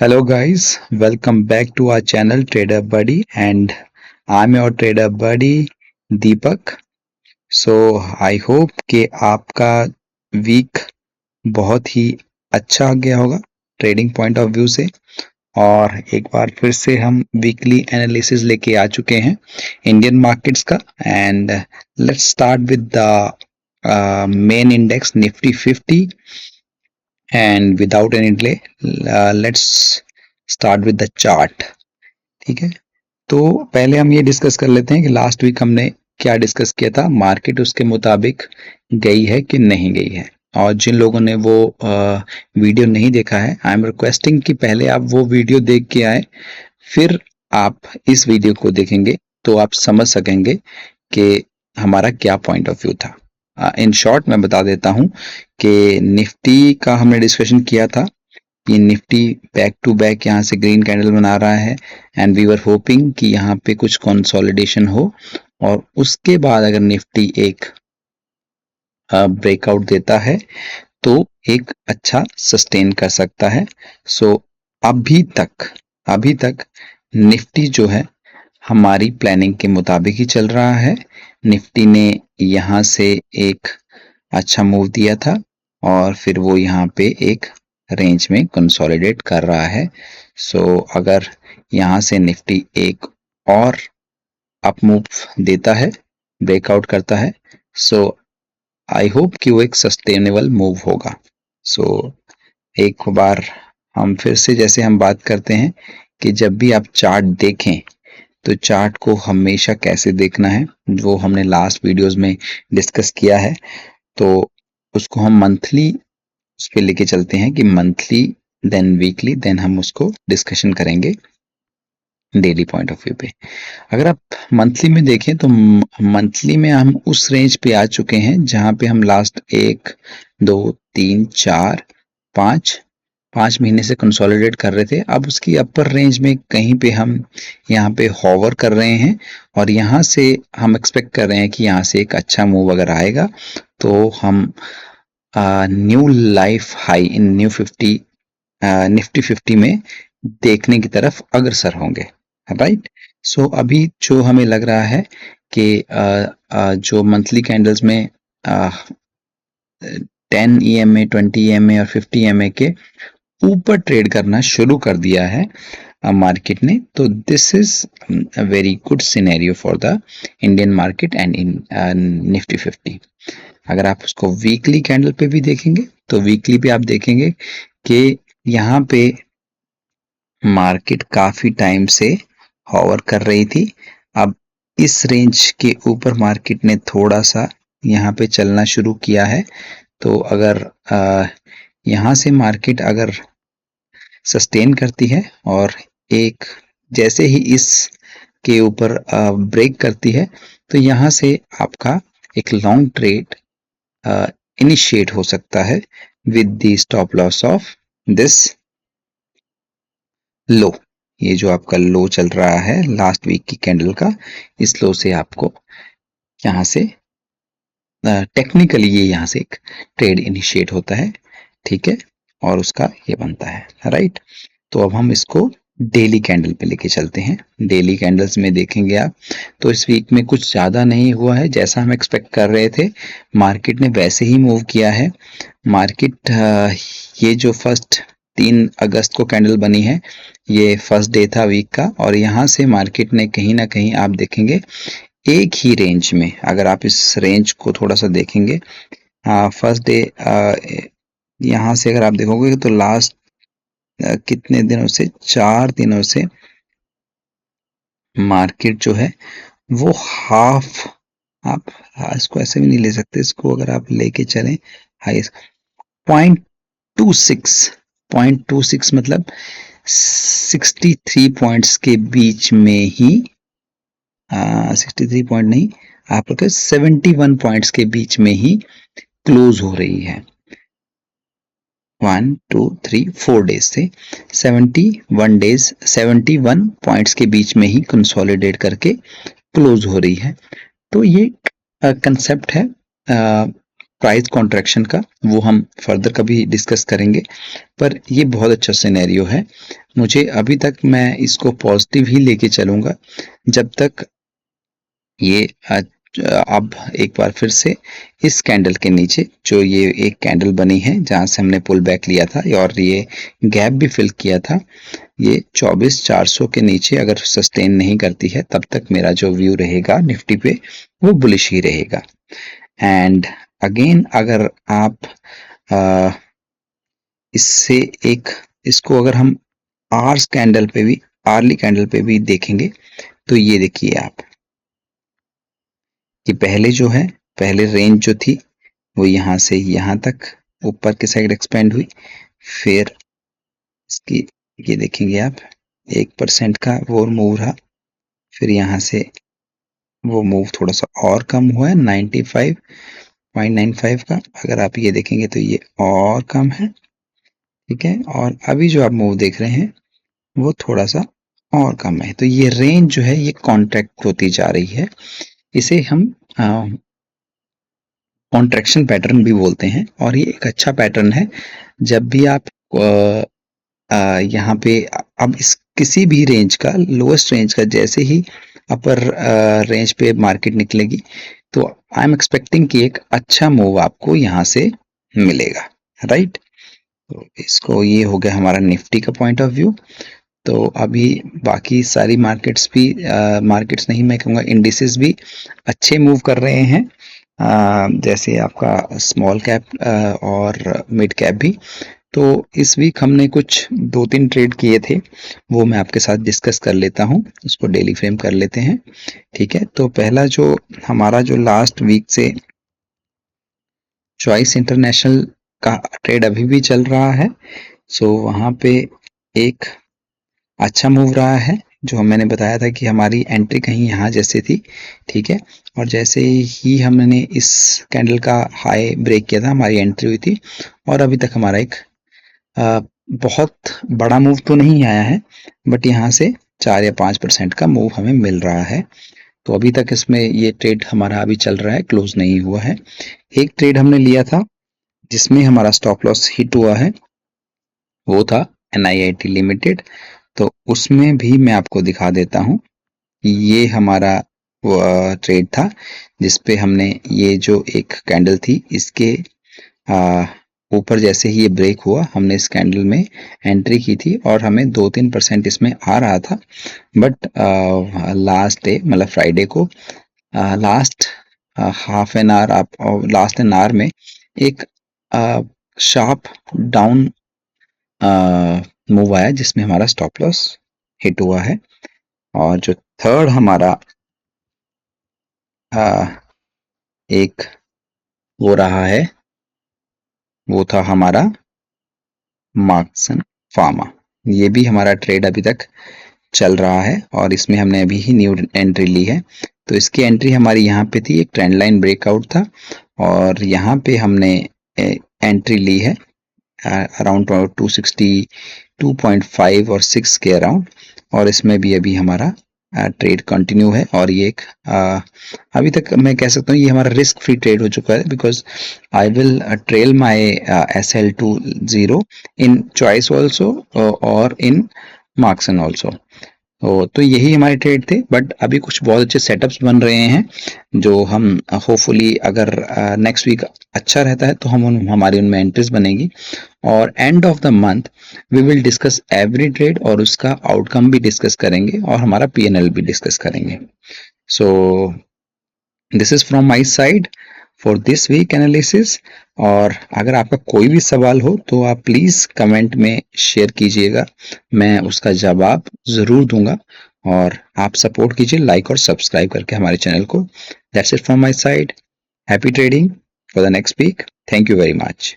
Hello guys, welcome back to our channel Trader Buddy and I'm your trader buddy Deepak. I hope कि आपका week बहुत ही अच्छा गया होगा ट्रेडिंग पॉइंट ऑफ व्यू से। और एक बार फिर से हम वीकली एनालिसिस लेके आ चुके हैं इंडियन मार्केट्स का। And let's start with the main index Nifty 50 and without any delay let's start with the chart. ठीक है, तो पहले हम ये डिस्कस कर लेते हैं कि लास्ट वीक हमने क्या डिस्कस किया था, मार्केट उसके मुताबिक गई है कि नहीं गई है। और जिन लोगों ने वो वीडियो नहीं देखा है, आई एम रिक्वेस्टिंग कि पहले आप वो वीडियो देख के आए, फिर आप इस वीडियो को देखेंगे तो आप समझ सकेंगे कि हमारा क्या पॉइंट ऑफ व्यू था। इन शॉर्ट मैं बता देता हूं कि निफ्टी का हमने डिस्कशन किया था। ये निफ्टी बैक टू बैक यहाँ से ग्रीन कैंडल बना रहा है एंड वी वर होपिंग कि यहाँ पे कुछ कंसोलिडेशन हो और उसके बाद अगर निफ्टी एक ब्रेकआउट देता है तो एक अच्छा सस्टेन कर सकता है। अभी तक निफ्टी जो है हमारी प्लानिंग के मुताबिक ही चल रहा है। निफ्टी ने यहाँ से एक अच्छा मूव दिया था और फिर वो यहाँ पे एक रेंज में कंसोलिडेट कर रहा है। अगर यहाँ से निफ्टी एक और अप मूव देता है, ब्रेकआउट करता है, आई होप कि वो एक सस्टेनेबल मूव होगा। एक बार हम फिर से जैसे हम बात करते हैं कि जब भी आप चार्ट देखें तो चार्ट को हमेशा कैसे देखना है, वो हमने लास्ट वीडियोस में डिस्कस किया है। तो उसको हम मंथली उस पर लेके चलते हैं कि मंथली देन वीकली देन हम उसको डिस्कशन करेंगे डेली पॉइंट ऑफ व्यू पे। अगर आप मंथली में देखें तो मंथली में हम उस रेंज पे आ चुके हैं जहां पे हम लास्ट 1 2 3 4 5 महीने से कंसोलिडेट कर रहे थे। अब उसकी अपर रेंज में कहीं पे हम यहाँ पे हॉवर कर रहे हैं और यहाँ से हम एक्सपेक्ट कर रहे हैं कि यहाँ से एक अच्छा मूव अगर आएगा तो हम new life high in Nifty 50 में देखने की तरफ अग्रसर होंगे। राइट, अभी जो हमें लग रहा है कि जो मंथली कैंडल्स में 10 EMA 20 EMA और 50 EMA के ऊपर ट्रेड करना शुरू कर दिया है मार्केट ने, तो this is a very good scenario for the Indian market and in Nifty 50। अगर आप उसको वीकली कैंडल पे भी देखेंगे तो वीकली पे आप देखेंगे कि यहाँ पे मार्केट काफी टाइम से हॉवर कर रही थी। अब इस रेंज के ऊपर मार्केट ने थोड़ा सा यहाँ पे चलना शुरू किया है। तो अगर यहाँ से मार्केट अगर सस्टेन करती है और एक जैसे ही इस के ऊपर ब्रेक करती है तो यहाँ से आपका एक लॉन्ग ट्रेड इनिशिएट हो सकता है with the stop loss of this low. ये जो आपका लो चल रहा है लास्ट वीक की कैंडल का, इस लो से आपको यहाँ से टेक्निकली ये यहाँ से एक ट्रेड इनिशिएट होता है। ठीक है, और उसका ये बनता है। राइट, तो अब हम इसको डेली कैंडल पे लेके चलते हैं। डेली कैंडल्स में देखेंगे आप तो इस वीक में कुछ ज़्यादा नहीं हुआ है जैसा हम एक्सपेक्ट कर रहे थे। मार्केट ने वैसे ही मूव किया है। मार्केट ये जो फर्स्ट 3 अगस्त को कैंडल बनी है, ये फर्स्ट डे था वीक का, और यहाँ से मार्केट ने कहीं ना कहीं आप देखेंगे एक ही रेंज में, अगर आप इस रेंज को थोड़ा सा देखेंगे, फर्स्ट डे यहाँ से अगर आप देखोगे तो लास्ट कितने दिनों से, 4 दिनों से मार्केट जो है वो हाफ, आप इसको ऐसे भी नहीं ले सकते, इसको अगर आप लेके चलें हाईएस्ट 0.26 मतलब 63 पॉइंट्स के बीच में ही 63 पॉइंट नहीं, आप लोग 71 पॉइंट्स के बीच में ही क्लोज हो रही है। 1 2 3 4 डेज से 71 पॉइंट्स के बीच में ही कंसोलिडेट करके क्लोज हो रही है। तो ये कंसेप्ट है प्राइस कॉन्ट्रैक्शन का, वो हम फर्दर कभी डिस्कस करेंगे। पर ये बहुत अच्छा सिनेरियो है। मुझे अभी तक, मैं इसको पॉजिटिव ही लेके चलूंगा जब तक ये अब एक बार फिर से इस कैंडल के नीचे, जो ये एक कैंडल बनी है जहां से हमने पुल बैक लिया था और ये गैप भी फिल किया था, ये 24,400 के नीचे अगर सस्टेन नहीं करती है, तब तक मेरा जो व्यू रहेगा निफ्टी पे वो बुलिश ही रहेगा। एंड अगेन अगर आप इससे इसको अगर हम आर्स कैंडल पे भी, आर्ली कैंडल पे भी देखेंगे, तो ये देखिए आप, कि पहले जो है, पहले रेंज जो थी वो यहाँ से यहाँ तक ऊपर की साइड एक्सपेंड हुई, फिर इसकी ये देखेंगे आप 1% का वो मूव रहा, फिर यहाँ से वो मूव थोड़ा सा और कम हुआ है 95.95 का, अगर आप ये देखेंगे तो ये और कम है, ठीक है। और अभी जो आप मूव देख रहे हैं वो थोड़ा सा और कम है, तो ये रेंज जो है ये कॉन्ट्रैक्ट होती जा रही है। इसे हम कॉन्ट्रैक्शन पैटर्न भी बोलते हैं, और ये एक अच्छा पैटर्न है। जब भी आप यहाँ पे अब इस किसी भी रेंज का, लोएस्ट रेंज का जैसे ही अपर रेंज पे मार्केट निकलेगी, तो आई एम एक्सपेक्टिंग कि एक अच्छा मूव आपको यहाँ से मिलेगा, राइट। तो इसको, ये हो गया हमारा निफ्टी का पॉइंट ऑफ व्यू। तो अभी बाकी सारी मार्केट्स भी, मार्केट्स नहीं मैं कहूँगा, इंडिसेस भी अच्छे मूव कर रहे हैं, जैसे आपका स्मॉल कैप और मिड कैप भी। तो इस वीक हमने कुछ 2-3 ट्रेड किए थे, वो मैं आपके साथ डिस्कस कर लेता हूँ, उसको डेली फ्रेम कर लेते हैं, ठीक है। तो पहला जो हमारा जो लास्ट वीक से चॉइस इंटरनेशनल का ट्रेड अभी भी चल रहा है, सो वहाँ पे एक अच्छा मूव रहा है, जो मैंने बताया था कि हमारी एंट्री कहीं यहाँ जैसे थी, ठीक है। और जैसे ही हमने इस कैंडल का हाई ब्रेक किया था, हमारी एंट्री हुई थी, और अभी तक हमारा एक बहुत बड़ा मूव तो नहीं आया है, बट यहाँ से 4 या 5% का मूव हमें मिल रहा है। तो अभी तक इसमें ये ट्रेड हमारा अभी चल रहा है, क्लोज नहीं हुआ है। एक ट्रेड हमने लिया था जिसमें हमारा स्टॉप लॉस हिट हुआ है, वो था NIIT लिमिटेड। तो उसमें भी मैं आपको दिखा देता हूँ, ये हमारा वो ट्रेड था जिसपे हमने ये जो एक कैंडल थी, इसके ऊपर जैसे ही ये ब्रेक हुआ, हमने इस कैंडल में एंट्री की थी और हमें 2-3% इसमें आ रहा था। बट लास्ट डे, मतलब फ्राइडे को, लास्ट हाफ एन आवर, आप लास्ट एन आवर में एक शार्प डाउन मूव आया जिसमें हमारा स्टॉप लॉस हिट हुआ है। और जो थर्ड हमारा एक वो रहा है, वो था हमारा मार्क्सन फार्मा। ये भी हमारा ट्रेड अभी तक चल रहा है और इसमें हमने अभी ही न्यू एंट्री ली है। तो इसकी एंट्री हमारी यहाँ पे थी, एक ट्रेंड लाइन ब्रेकआउट था, और यहाँ पे हमने एंट्री ली है अराउंड 262.5 और 6 के अराउंड, और इसमें भी अभी हमारा ट्रेड कंटिन्यू है। और ये एक अभी तक मैं कह सकता हूँ ये हमारा रिस्क फ्री ट्रेड हो चुका है, because I will trail my SL to 0 in choice also और इन मार्क्सन ऑल्सो। तो यही हमारे ट्रेड थे, बट अभी कुछ बहुत अच्छे सेटअप्स बन रहे हैं, जो हम होपफुली अगर नेक्स्ट वीक अच्छा रहता है तो हमारी उनमें एंट्रीज बनेगी, और end of the month we will discuss every trade और उसका आउटकम भी डिस्कस करेंगे और हमारा PNL भी डिस्कस करेंगे। So this is from my side for this week analysis. और अगर आपका कोई भी सवाल हो तो आप प्लीज़ कमेंट में शेयर कीजिएगा, मैं उसका जवाब ज़रूर दूंगा। और आप सपोर्ट कीजिए लाइक और सब्सक्राइब करके हमारे चैनल को। That's it from my side. Happy trading for the next week. Thank you very much.